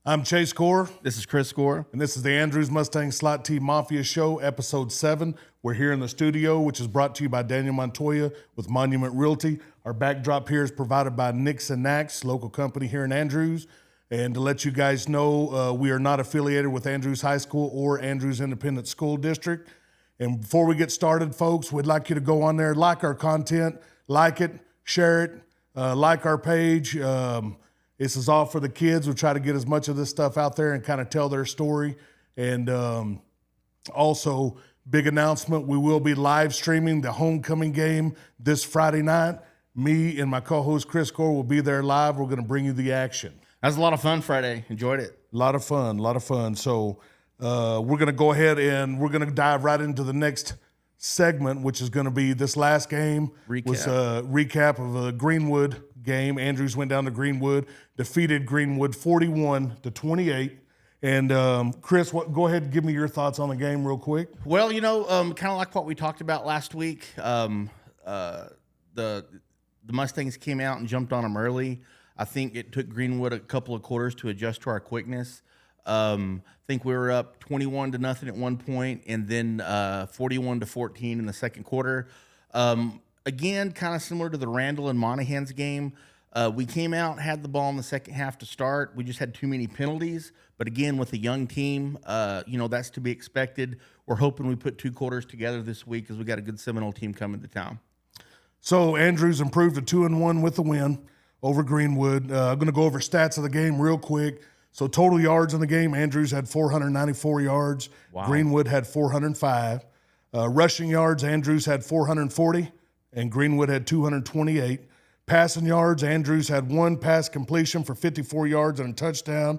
I'm Chase Gore, This is Chris Gore. and this is the Andrews Mustangs Slot Team Mafia Show, Episode 7. We're here in the studio, which is brought to you by Daniel Montoya with Monument Realty. Our backdrop here is provided by Nix and Nax, local company here in Andrews. And to let you guys know, we are not affiliated with Andrews High School or Andrews Independent School District. And before we get started, folks, we'd like you to go on there, like our content, like it, share it, like our page. This is all for the kids. We try to get as much of this stuff out there and kind of tell their story. And also, big announcement, we will be live streaming the homecoming game this Friday night. Me and my co-host Chris Gore will be there live. We're going to bring you the action. That was a lot of fun Friday. Enjoyed it. A lot of fun. So we're going to go ahead and we're going to dive right into the next segment, which is going to be this last game. Was a recap of a Greenwood game. Andrews went down to Greenwood, defeated Greenwood 41-28. And Chris, go ahead and give me your thoughts on the game real quick. Well, kind of like what we talked about last week. The Mustangs came out and jumped on them early. I think it took Greenwood a couple of quarters to adjust to our quickness. I think we were up 21-0 at one point, and then 41-14 in the second quarter. Again, kind of similar to the Randall and Monahan's game. We came out, had the ball in the second half to start. We just had too many penalties. But again, with a young team, that's to be expected. We're hoping we put 2 quarters together this week because we got a good Seminole team coming to town. So Andrews improved to 2-1 with the win over Greenwood. I'm going to go over stats of the game real quick. So total yards in the game, Andrews had 494 yards. Wow. Greenwood had 405. Rushing yards, Andrews had 440, and Greenwood had 228. Passing yards, Andrews had 1 pass completion for 54 yards and a touchdown.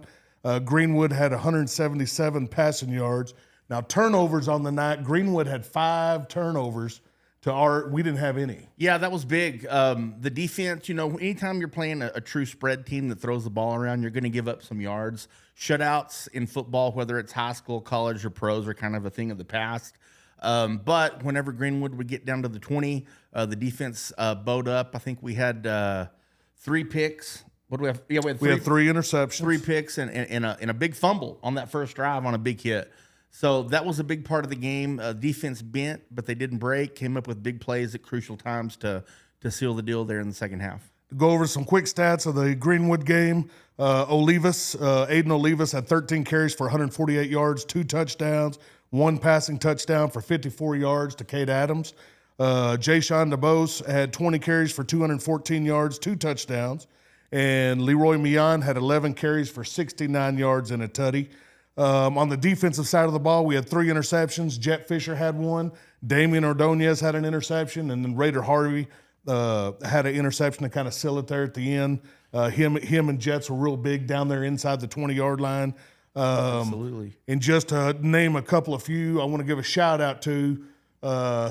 Greenwood had 177 passing yards. Now, turnovers on the night, Greenwood had 5 turnovers. We didn't have any. Yeah, that was big. The defense, anytime you're playing a true spread team that throws the ball around, you're going to give up some yards. Shutouts in football, whether it's high school, college, or pros, are kind of a thing of the past. But whenever Greenwood would get down to the 20, the defense bowed up. I think we had 3 picks. What do we have? Yeah, we had 3 interceptions. 3 picks and a big fumble on that first drive on a big hit. So that was a big part of the game. Defense bent, but they didn't break. Came up with big plays at crucial times to seal the deal there in the second half. Go over some quick stats of the Greenwood game. Aiden Olivas had 13 carries for 148 yards, 2 touchdowns, 1 passing touchdown for 54 yards to Cade Adams. Jayshawn DeBose had 20 carries for 214 yards, 2 touchdowns. And Leroy Mian had 11 carries for 69 yards and a tutty. On the defensive side of the ball, we had 3 interceptions. Jet Fisher had 1. Damian Ordonez had an interception. And then Raider Harvey had an interception to kind of seal it there at the end. Him and Jets were real big down there inside the 20-yard line. Absolutely. And just to name a couple of few, I want to give a shout-out to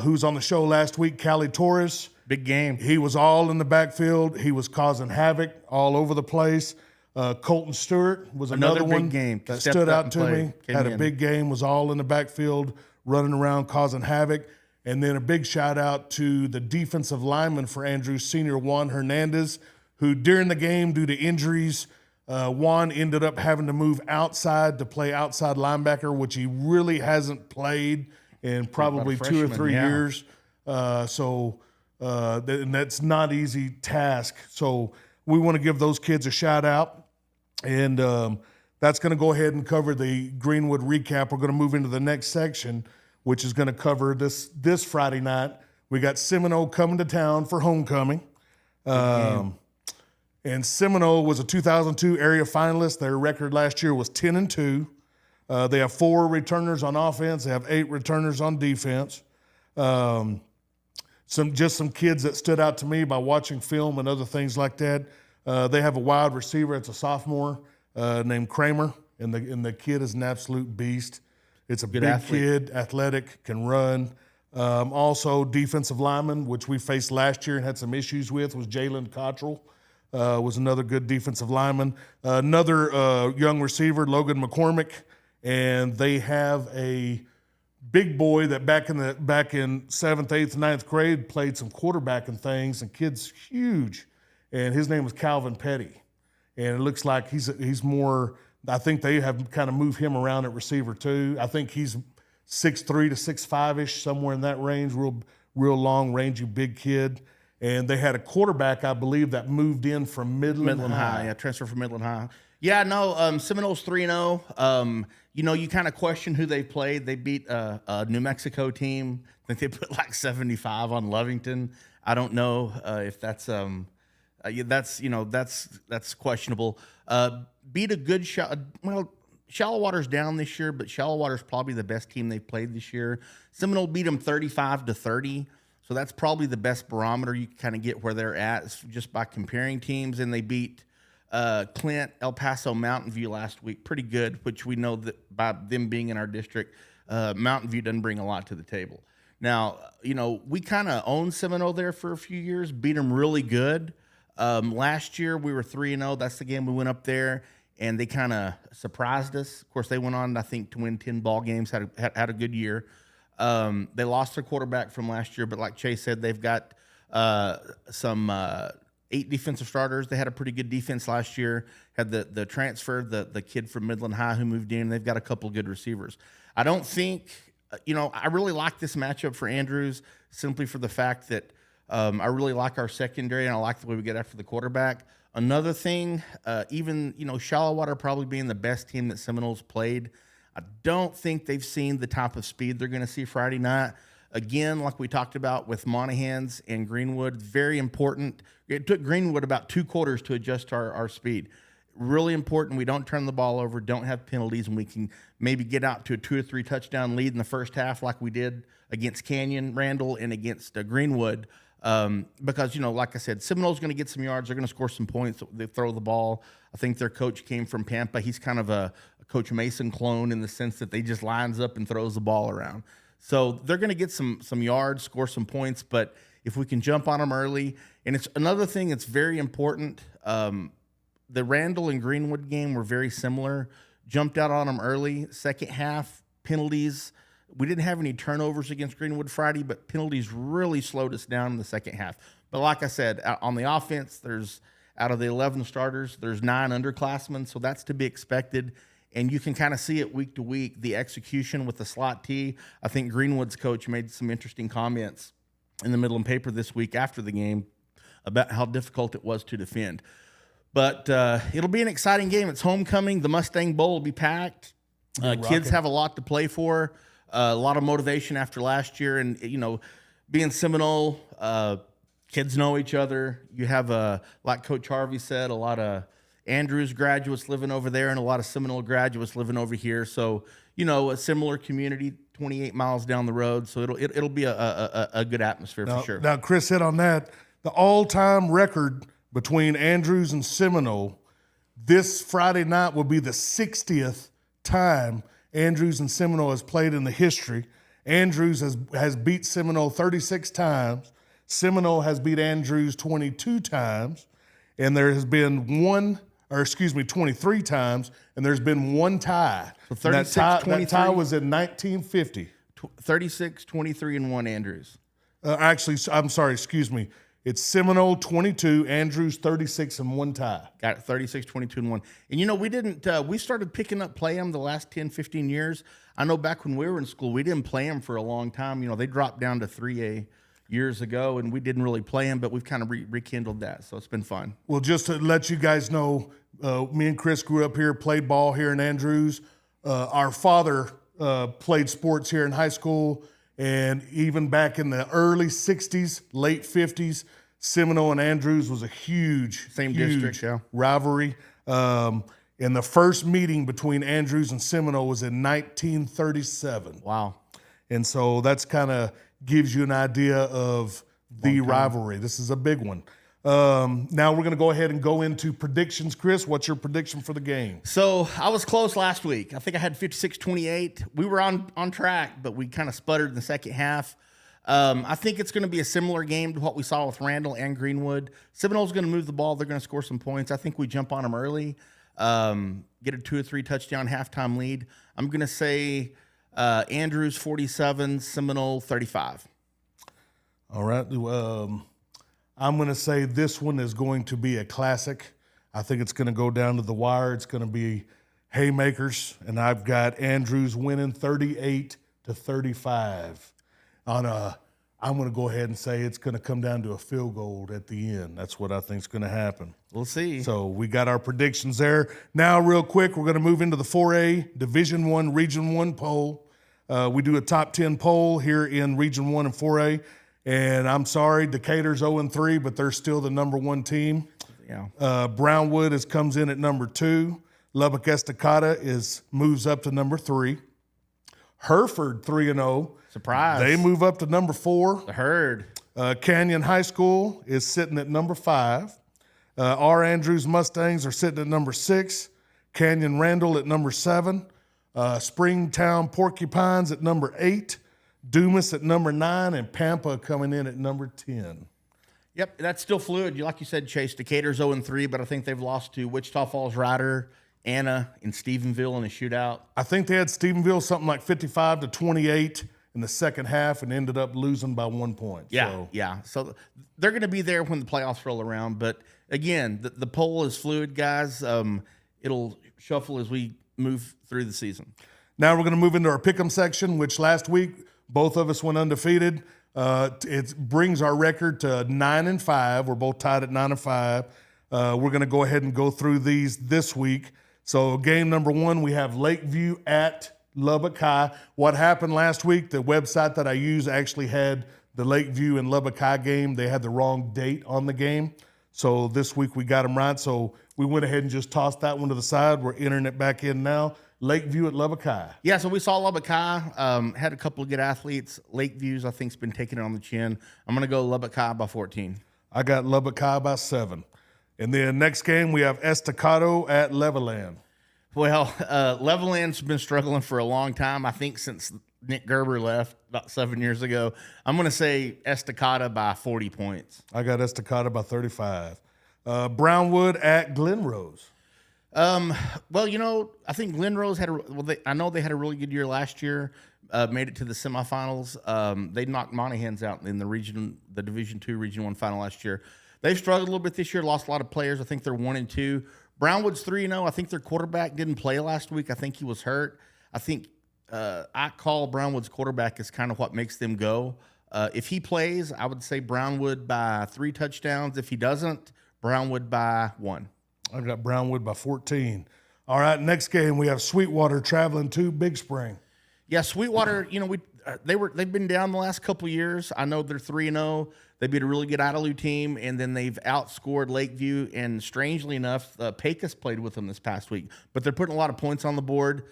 who's on the show last week, Cali Torres. Big game. He was all in the backfield. He was causing havoc all over the place. Colton Stewart was another one game that stood out to me. Had a big game, was all in the backfield, running around, causing havoc. And then a big shout-out to the defensive lineman for Andrews, senior Juan Hernandez, who during the game, due to injuries, Juan ended up having to move outside to play outside linebacker, which he really hasn't played in probably 2 or 3 years. And that's not easy task. So we want to give those kids a shout out. And that's going to go ahead and cover the Greenwood recap. We're going to move into the next section, which is going to cover this Friday night. We got Seminole coming to town for homecoming. And Seminole was a 2002 area finalist. Their record last year was 10-2. They have 4 returners on offense. They have 8 returners on defense. Some kids that stood out to me by watching film and other things like that. They have a wide receiver. It's a sophomore named Kramer, and the kid is an absolute beast. It's a big kid, athletic, can run. Also, defensive lineman, which we faced last year and had some issues with, was Jalen Cottrell. Was another good defensive lineman. Another young receiver, Logan McCormick, and they have a big boy that back in 7th, 8th, 9th grade played some quarterbacking things, and kid's huge. And his name was Calvin Petty. And it looks like he's more I think they have kind of moved him around at receiver too. I think he's 6'3" to 6'5" somewhere in that range. Real long, rangy, big kid. And they had a quarterback, I believe, that moved in from Midland High. Yeah, transfer from Midland High. Yeah, no, Seminoles 3-0. You kind of question who they played. They beat a New Mexico team. I think they put like 75 on Lovington. I don't know if that's that's questionable. Beat a good shot. Well, Shallow Water's down this year, but Shallow Water's probably the best team they've played this year. Seminole beat them 35-30. So that's probably the best barometer you can kind of get where they're at just by comparing teams. And they beat Clint, El Paso, Mountain View last week. Pretty good, which we know that by them being in our district, Mountain View doesn't bring a lot to the table. Now, we kind of owned Seminole there for a few years, beat them really good. Last year, we were 3-0. That's the game we went up there, and they kind of surprised us. Of course, they went on, I think, to win 10 ball games, had a good year. They lost their quarterback from last year, but like Chase said, they've got some 8 defensive starters. They had a pretty good defense last year. Had the transfer, the kid from Midland High who moved in. They've got a couple good receivers. I don't think, I really like this matchup for Andrews simply for the fact that I really like our secondary and I like the way we get after the quarterback. Another thing, even, Shallow Water probably being the best team that Seminoles played, I don't think they've seen the type of speed they're going to see Friday night. Again, like we talked about with Monahans and Greenwood, very important. It took Greenwood about 2 quarters to adjust to our speed. Really important. We don't turn the ball over, don't have penalties, and we can maybe get out to a 2 or 3 touchdown lead in the first half like we did against Canyon, Randall, and against Greenwood. Because, like I said, Seminole's going to get some yards. They're going to score some points. They throw the ball. I think their coach came from Pampa. He's kind of a Coach Mason clone in the sense that they just lines up and throws the ball around. So they're going to get some yards, score some points. But if we can jump on them early, and it's another thing that's very important. The Randall and Greenwood game were very similar. Jumped out on them early. Second half, penalties. We didn't have any turnovers against Greenwood Friday, but penalties really slowed us down in the second half. But like I said, on the offense, there's out of the 11 starters, there's 9 underclassmen, so that's to be expected. And you can kind of see it week to week, the execution with the slot T. I think Greenwood's coach made some interesting comments in the Midland paper this week after the game about how difficult it was to defend. But it'll be an exciting game. It's homecoming. The Mustang Bowl will be packed. Kids have a lot to play for. A lot of motivation after last year. And, being Seminole, kids know each other. You have, like Coach Harvey said, a lot of Andrews graduates living over there and a lot of Seminole graduates living over here. So, a similar community 28 miles down the road. So it'll be a good atmosphere for sure. Now, Chris hit on that. The all-time record between Andrews and Seminole this Friday night will be the 60th time Andrews and Seminole has played in the history. Andrews has beat Seminole 36 times. Seminole has beat Andrews 22 times. And there has been 23 times, and there's been 1 tie. So 36, that tie was in 1950. 36, 23, and 1 Andrews. Actually, I'm sorry, excuse me. It's Seminole 22, Andrews 36, and 1 tie. Got it, 36, 22, and 1. And, we didn't we started picking up play them the last 10, 15 years. I know back when we were in school, we didn't play them for a long time. They dropped down to 3A years ago, and we didn't really play them, but we've kind of rekindled that, so it's been fun. Well, just to let you guys know, me and Chris grew up here, played ball here in Andrews. Our father played sports here in high school, and even back in the early 60s, late 50s, Seminole and Andrews was a huge district, yeah. rivalry. And the first meeting between Andrews and Seminole was in 1937. Wow. And so that's kind of gives you an idea of the rivalry. This is a big one. Now we're going to go ahead and go into predictions. Chris, what's your prediction for the game? So I was close last week. I think I had 56-28. We were on track, but we kind of sputtered in the second half. I think it's going to be a similar game to what we saw with Randall and Greenwood. Seminole's going to move the ball. They're going to score some points. I think we jump on them early, get a 2 or 3 touchdown halftime lead. I'm going to say Andrews 47, Seminole 35. All right. I'm going to say this one is going to be a classic. I think it's going to go down to the wire. It's going to be haymakers, and I've got Andrews winning 38-35 on a. I'm going to go ahead and say it's going to come down to a field goal at the end. That's what I think is going to happen. We'll see. So we got our predictions there. Now, real quick, we're going to move into the 4A Division I, Region 1 poll. We do a top 10 poll here in Region 1 and 4A. And I'm sorry, Decatur's 0-3, but they're still the number 1 team. Yeah. Brownwood comes in at number 2. Lubbock Estacada moves up to number 3. Hereford 3-0. Surprise. They move up to number 4. The Herd. Canyon High School is sitting at number 5. R. Andrews Mustangs are sitting at number 6. Canyon Randall at number 7. Springtown Porcupines at number 8. Dumas at number 9. And Pampa coming in at number 10. Yep, that's still fluid. Like you said, Chase, Decatur's 0-3, but I think they've lost to Wichita Falls Rider, Anna, and Stephenville in a shootout. I think they had Stephenville something like 55-28 in the second half and ended up losing by 1 point. Yeah. So they're going to be there when the playoffs roll around. But again, the poll is fluid, guys. It'll shuffle as we move through the season. Now we're going to move into our pick'em section, which last week both of us went undefeated. It brings our record to 9-5. We're both tied at 9-5. We're going to go ahead and go through these this week. So game number 1, we have Lakeview at Lubbock High. What happened last week, the website that I use actually had the Lakeview and Lubbock High game. They had the wrong date on the game. So this week we got them right. So we went ahead and just tossed that one to the side. We're entering it back in now. Lakeview at Lubbock High. Yeah, so we saw Lubbock High. Had a couple of good athletes. Lakeview's, I think, has been taking it on the chin. I'm going to go Lubbock High by 14. I got Lubbock High by 7. And then next game, we have Estacado at Levelland. Well, Levelland's been struggling for a long time, I think since Nick Gerber left about 7 years ago. I'm going to say Estacada by 40 points. I got Estacada by 35. Brownwood at Glenrose. Well, I think Glenrose I know they had a really good year last year, made it to the semifinals. They knocked Monahans out in the Division II Region 1 final last year. They've struggled a little bit this year, lost a lot of players. I think they're 1-2. Brownwood's 3-0. I think their quarterback didn't play last week. I think he was hurt. I think I call Brownwood's quarterback is kind of what makes them go. If he plays, I would say Brownwood by 3 touchdowns. If he doesn't, Brownwood by 1. I got Brownwood by 14. All right, next game we have Sweetwater traveling to Big Spring. Yeah, Sweetwater. They've been down the last couple of years. I know they're 3-0. They beat a really good Idalou team, and then they've outscored Lakeview. And strangely enough, Pecos played with them this past week. But they're putting a lot of points on the board.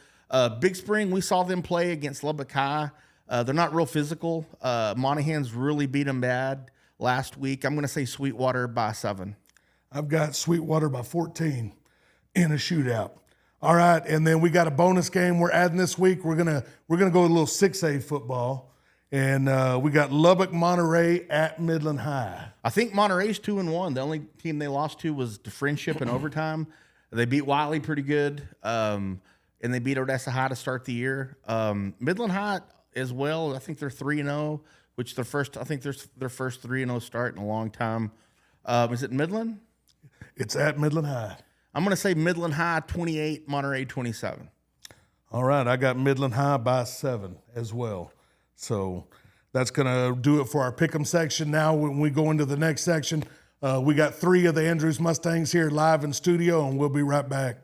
Big Spring, we saw them play against Lubbock High. They're not real physical. Monahans really beat them bad last week. I'm going to say Sweetwater by 7. I've got Sweetwater by 14 in a shootout. All right, and then we got a bonus game we're adding this week. We're gonna go a little 6A football, and we got Lubbock Monterey at Midland High. I think Monterey's 2-1. The only team they lost to was the Friendship in overtime. They beat Wiley pretty good, and they beat Odessa High to start the year. Midland High as well. I think they're 3-0, which their first 3-0 start in a long time. Is it Midland? It's at Midland High. I'm going to say Midland High 28, Monterey 27. All right, I got Midland High by 7 as well. So that's going to do it for our pick'em section. Now when we go into the next section, we got 3 of the Andrews Mustangs here live in studio, and we'll be right back.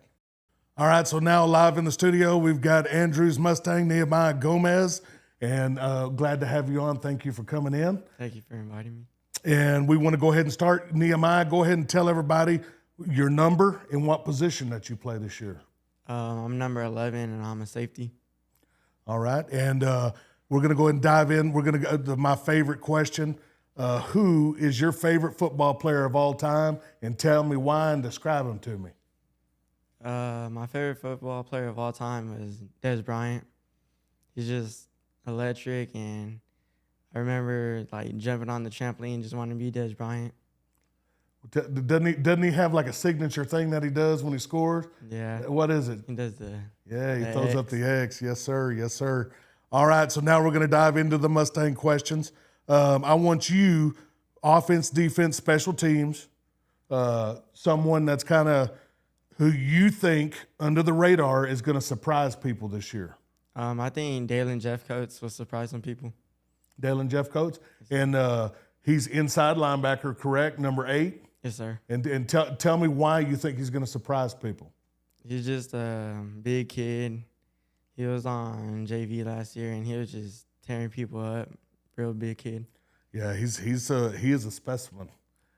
All right, so now live in the studio, we've got Andrews Mustang, Nehemiah Gomez, and glad to have you on. Thank you for coming in. Thank you for inviting me. And we want to go ahead and start. Nehemiah, go ahead and tell everybody your number and what position that you play this year. I'm number 11, and I'm a safety. All right, and we're going to go ahead and dive in. We're going to go to my favorite question. Who is your favorite football player of all time? And tell me why and describe him to me. My favorite football player of all time is Des Bryant. He's just electric, and I remember jumping on the trampoline, just wanting to be Des Bryant. Doesn't he have like a signature thing that he does when he scores? Yeah. What is it? He does the he throws X. up the X. Yes, sir. Yes, sir. All right, so now we're going to dive into the Mustang questions. I want you, offense, defense, special teams, someone that's kind of who you think under the radar is going to surprise people this year? I think Dalen Jeffcoats will surprise some people. Dalen Jeffcoats, and he's inside linebacker, correct? Number 8. Yes, sir. And tell me why you think he's going to surprise people. He's just a big kid. He was on JV last year, and he was just tearing people up. Real big kid. Yeah, he is a specimen.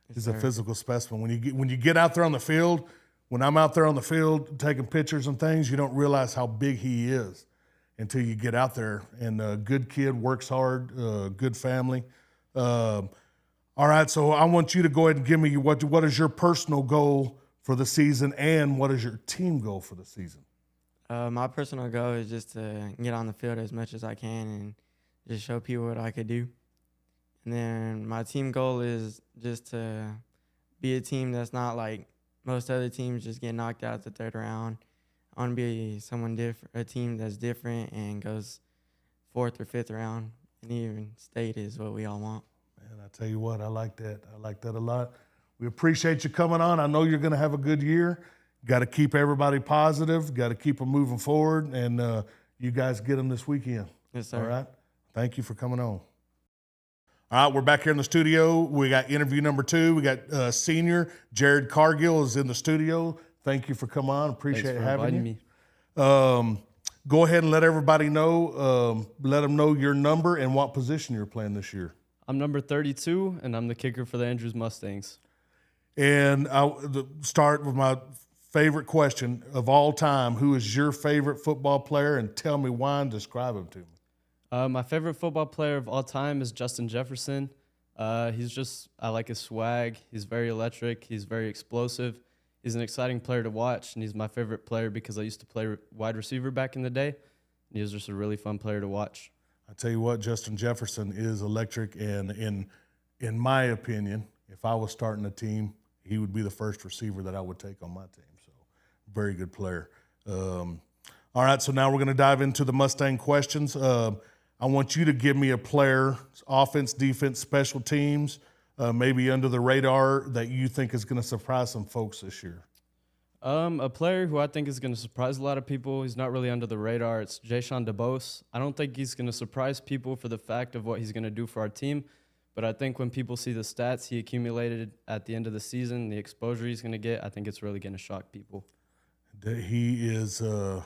Yes, He's sir. a physical specimen. When you get out there on the field, when I'm out there on the field taking pictures and things, you don't realize how big he is until you get out there. And a good kid, works hard, good family. All right, so I want you to go ahead and give me what is your personal goal for the season, and what is your team goal for the season? My personal goal is just to get on the field as much as I can and just show people what I could do. And then my team goal is just to be a team that's not like most other teams, just get knocked out the 3rd round. I want to be someone different, a team that's different and goes 4th or 5th round, and even state is what we all want. Man, I tell you what, I like that. I like that a lot. We appreciate you coming on. I know you're going to have a good year. Got to keep everybody positive. Got to keep them moving forward, and you guys get them this weekend. Yes, sir. All right? Thank you for coming on. All right, we're back here in the studio. We got interview number 2. We got senior Jared Cargill is in the studio. Thank you for coming on. Appreciate having you. Me. Go ahead and let everybody know, let them know your number and what position you're playing this year. I'm number 32, and I'm the kicker for the Andrews Mustangs. And I'll start with my favorite question of all time. Who is your favorite football player? And tell me why and describe him to me. My favorite football player of all time is Justin Jefferson. I like his swag. He's very electric. He's very explosive. He's an exciting player to watch, and he's my favorite player because I used to play wide receiver back in the day, and he was just a really fun player to watch. I tell you what, Justin Jefferson is electric, and in my opinion, if I was starting a team, he would be the first receiver that I would take on my team. So, very good player. All right, so now we're going to dive into the Mustang questions. I want you to give me a player, offense, defense, special teams, maybe under the radar, that you think is going to surprise some folks this year. A player who I think is going to surprise a lot of people, he's not really under the radar, it's Jayshawn DeBose. I don't think he's going to surprise people for the fact of what he's going to do for our team, but I think when people see the stats he accumulated at the end of the season, the exposure he's going to get, I think it's really going to shock people. He is, I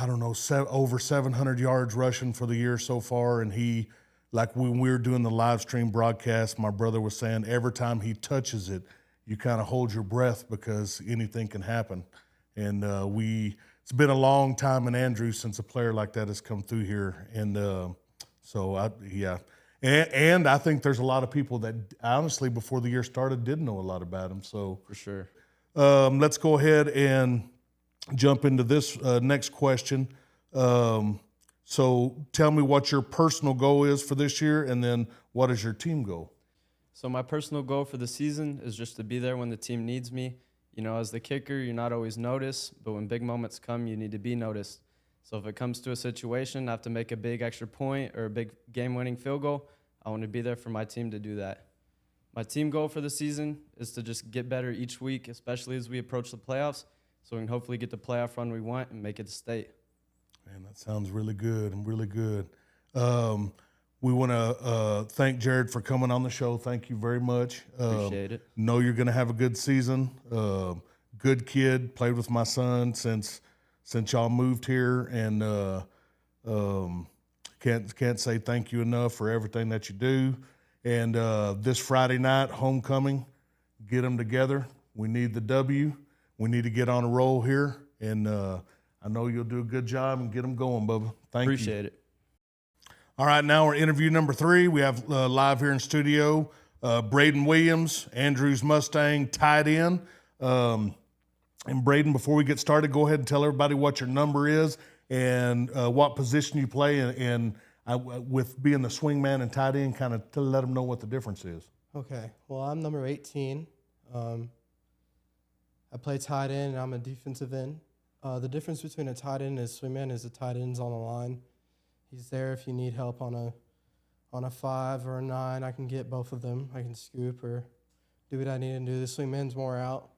don't know, over 700 yards rushing for the year so far, and he, like when we were doing the live stream broadcast, my brother was saying every time he touches it, you kind of hold your breath because anything can happen. And it's been a long time in Andrews since a player like that has come through here. And And I think there's a lot of people that honestly before the year started didn't know a lot about him. So For sure. let's go ahead and jump into this next question. So tell me what your personal goal is for this year, and then what is your team goal? So my personal goal for the season is just to be there when the team needs me. You know, as the kicker, you're not always noticed, but when big moments come, you need to be noticed. So if it comes to a situation, I have to make a big extra point or a big game-winning field goal, I want to be there for my team to do that. My team goal for the season is to just get better each week, especially as we approach the playoffs, so we can hopefully get the playoff run we want and make it to state. Man, that sounds really good and really good. We want to thank Jared for coming on the show. Thank you very much. Appreciate it. Know you're going to have a good season. Good kid. Played with my son since y'all moved here, and can't say thank you enough for everything that you do. And this Friday night, homecoming, get them together. We need the W. We need to get on a roll here, and I know you'll do a good job and get them going, Bubba. Thank you. Appreciate it. All right, now we're interview number 3. We have live here in studio, Braden Williams, Andrews Mustang, tight end. And Braden, before we get started, go ahead and tell everybody what your number is and what position you play, and with being the swingman and tight end, kind of to let them know what the difference is. Okay, well, I'm number 18. I play tight end, and I'm a defensive end. The difference between a tight end and a swingman is the tight end's on the line. He's there if you need help on a 5 or a 9. I can get both of them. I can scoop or do what I need to do. The swingman's more out.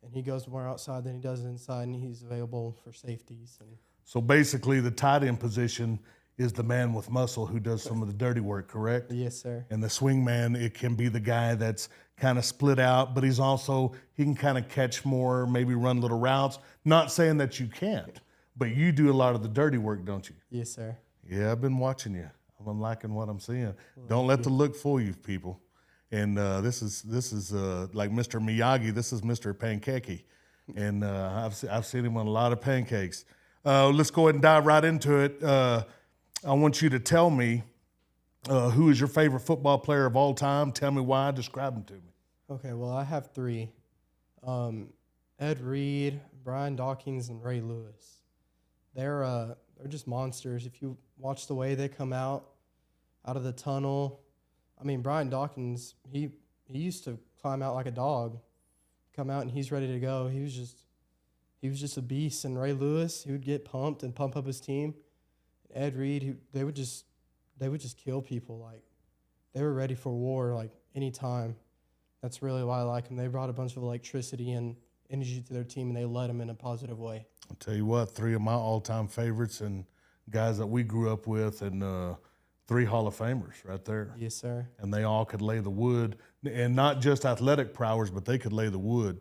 and he goes more outside than he does inside, and he's available for safeties. And So basically, the tight end position is the man with muscle who does some of the dirty work, correct? yes, sir. And the swing man, it can be the guy that's kind of split out, but he can kind of catch more, maybe run little routes. Not saying that you can't, but you do a lot of the dirty work, don't you? Yes, sir. Yeah, I've been watching you. I'm liking what I'm seeing. Don't let the look fool you, people. And this is like Mr. Miyagi. This is Mr. Pancakey, and I've seen him on a lot of pancakes. Let's go ahead and dive right into it. I want you to tell me who is your favorite football player of all time. Tell me why. Describe him to me. Okay, well, I have three. Ed Reed, Brian Dawkins, and Ray Lewis. They're just monsters. If you watch the way they come out of the tunnel, I mean, Brian Dawkins, he used to climb out like a dog, come out and he's ready to go. He was just a beast. And Ray Lewis, he would get pumped and pump up his team. Ed Reed, they would just kill people. Like, they were ready for war, like, anytime. That's really why I like them. They brought a bunch of electricity and energy to their team, and they led them in a positive way. I'll tell you what, three of my all-time favorites and guys that we grew up with, and three Hall of Famers right there. Yes, sir. And they all could lay the wood, and not just athletic prowess, but they could lay the wood.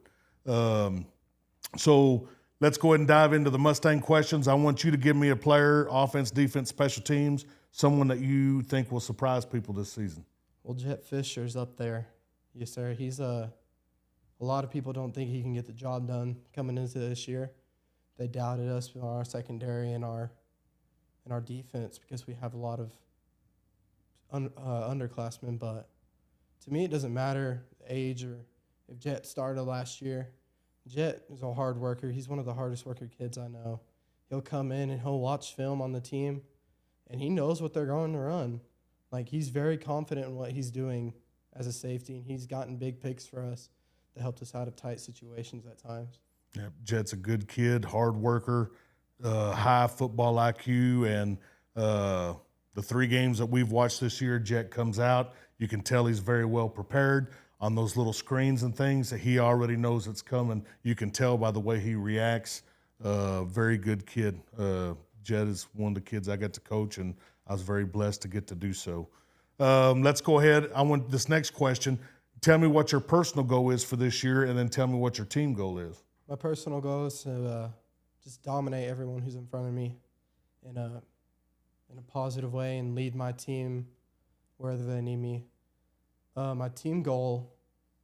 So let's go ahead and dive into the Mustang questions. I want you to give me a player, offense, defense, special teams, someone that you think will surprise people this season. Well, Jet Fisher's up there. Yes, sir. He's a lot of people don't think he can get the job done coming into this year. They doubted us with our secondary and our defense because we have a lot of underclassmen. But to me, it doesn't matter the age or if Jet started last year. Jet is a hard worker. He's one of the hardest worker kids I know. He'll come in and he'll watch film on the team, and he knows what they're going to run. Like, he's very confident in what he's doing as a safety, and he's gotten big picks for us that helped us out of tight situations at times. Yeah, Jet's a good kid, hard worker, high football IQ, and the three games that we've watched this year, Jet comes out. You can tell he's very well prepared on those little screens and things that he already knows it's coming. You can tell by the way he reacts. Very good kid. Jet is one of the kids I got to coach, and I was very blessed to get to do so. Let's go ahead. I want this next question. Tell me what your personal goal is for this year, and then tell me what your team goal is. My personal goal is to just dominate everyone who's in front of me in a positive way and lead my team wherever they need me. My team goal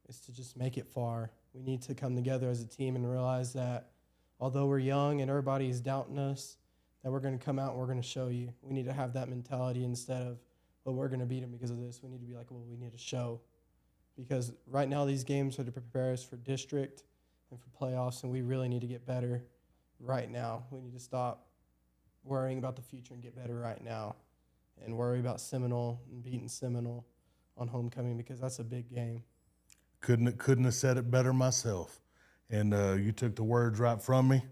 is to just make it far. We need to come together as a team and realize that although we're young and everybody's doubting us, that we're going to come out and we're going to show you. We need to have that mentality instead of, well, we're going to beat them because of this. We need to be like, well, we need to show. Because right now these games are to prepare us for district and for playoffs, and we really need to get better right now. We need to stop worrying about the future and get better right now and worry about Seminole and beating Seminole on homecoming because that's a big game. Couldn't have said it better myself. And you took the words right from me.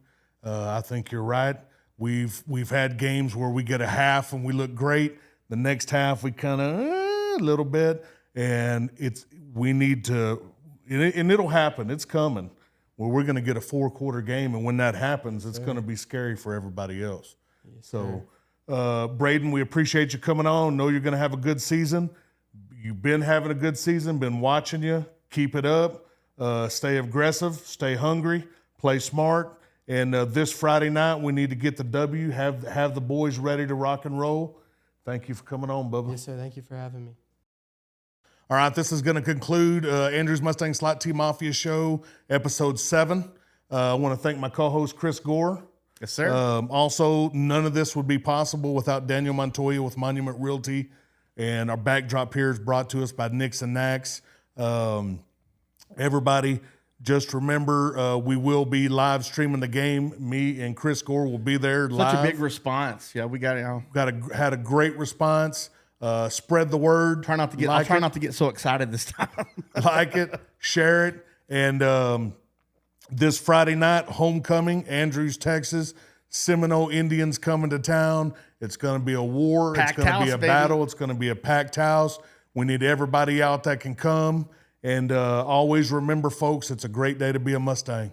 I think you're right. We've had games where we get a half and we look great. The next half we kind of a little bit, and we need to, and it'll happen. It's coming where we're going to get a 4-quarter game, and when that happens, it's going to be scary for everybody else. Yes, So, Braden, we appreciate you coming on. Know you're going to have a good season. You've been having a good season. Been watching you. Keep it up. Stay aggressive. Stay hungry. Play smart. And this Friday night, we need to get the W. Have the boys ready to rock and roll. Thank you for coming on, Bubba. Yes, sir. Thank you for having me. All right, this is going to conclude Andrew's Mustang Slot T Mafia Show, Episode 7. I want to thank my co-host, Chris Gore. Yes, sir. Also, none of this would be possible without Daniel Montoya with Monument Realty. And our backdrop here is brought to us by Nix and Nax. Everybody, just remember, we will be live streaming the game. Me and Chris Gore will be there live. Such a big response. Yeah, we got it. Had a great response. Spread the word. I'll try not to get so excited this time. Like it, share it. And this Friday night, homecoming, Andrews, Texas. Seminole Indians coming to town. It's going to be a war. Packed it's going to be house, a baby. battle. It's going to be a packed house. We need everybody out that can come. And always remember, folks, it's a great day to be a Mustang.